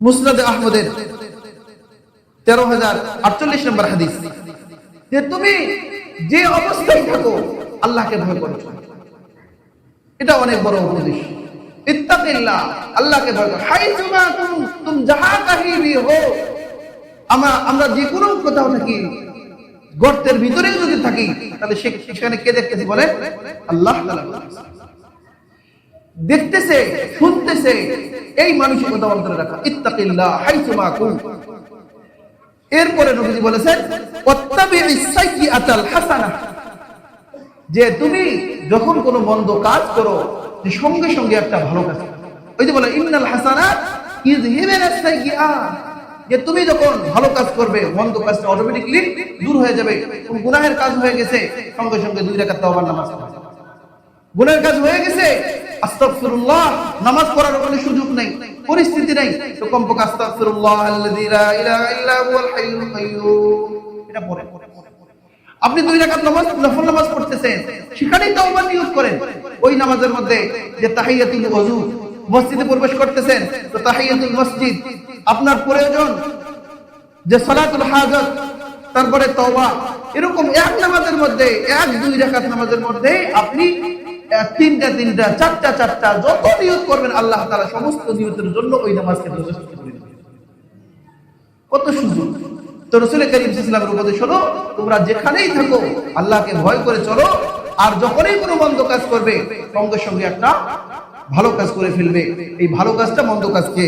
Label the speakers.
Speaker 1: মুসনাদে আহমদের ১৩,০৪৮ নম্বর হাদিস, যে তুমি যে অবস্থায় থাকো আল্লাহকে ভয় করো। এটা অনেক বড় উপদেশ। ইত্তাকিল্লাহ, আল্লাহকে ভয় করো। হাইসুমা তুম জাহা কাহি ভি হো, আমরা যে কোনো কোথাও থাকি, গর্তের ভিতরেও যদি থাকি, তাহলে সেখানে কে দেখতেছে বলে? আল্লাহ তাআলা দেখতেছে, শুনতেছে। এই মানসিকতা অন্তরে রাখা। ইত্তাকিল্লাহ হাইসুমা কুন। এরপরে নবীজি বলেছেন ওয়াত্তাবি'is সাইয়্যাতাল হাসানাহ, যে তুমি যখন কোনো মন্দ কাজ করো, যে সঙ্গে সঙ্গে একটা ভালো কাজ করো। ওই যে বলে ইন্নাল হাসানাত ইযহিবুনাস সাইয়্যাত, যে তুমি যখন ভালো কাজ করবে, মন্দ কাজটা অটোমেটিক্যালি দূর হয়ে যাবে। কোন গুনাহের কাজ হয়ে গেছে, সঙ্গে সঙ্গে 2 রাকাত তাওবার নামাজ পড়ো। গুনাহের কাজ হয়ে গেছে, আস্তাগফিরুল্লাহ, নামাজ পড়ার কোনো সুযোগ নাই, পরিস্থিতি নাই, তো কমপক্ষে আস্তাগফিরুল্লাহ আল্লাযী লা ইলাহা ইল্লা হুয়াল হাইয়ুল কাইয়্যুম, এটা পড়ে। আপনি 2 রাকাত নামাজ, নফল নামাজ পড়তেছেন, সেখানেই তাওবার নিয়ত করেন। ওই নামাজের মধ্যে যে তাহিয়াতুল ওযু, মসজিদে প্রবেশ করতেছেন তো তাহিয়াতুল মসজিদ, আপনার প্রয়োজন যে সালাতুল হাজাত, তারপরে তওবা, এরকম এক নামাজের মধ্যে, 1-2 রাকাত নামাজের মধ্যে আপনি 3টা 4টা যত নিয়ত করবেন, আল্লাহ তাআলা সমস্ত নিয়তের জন্য ওই নামাজকে যথেষ্ট করে দিবেন। কত সুযোগ! তো রাসূল কারীম সাল্লাল্লাহু আলাইহি ওয়াসাল্লামের উপদেশ হলো, তোমরা যেখানেই থাকো আল্লাহকে ভয় করে চলো, আর যখনই কোনো মন্দ কাজ করবে, সঙ্গে সঙ্গে একটা ভালো কাজ করে ফেলবে। এই ভালো কাজটা মন্দ কাজকে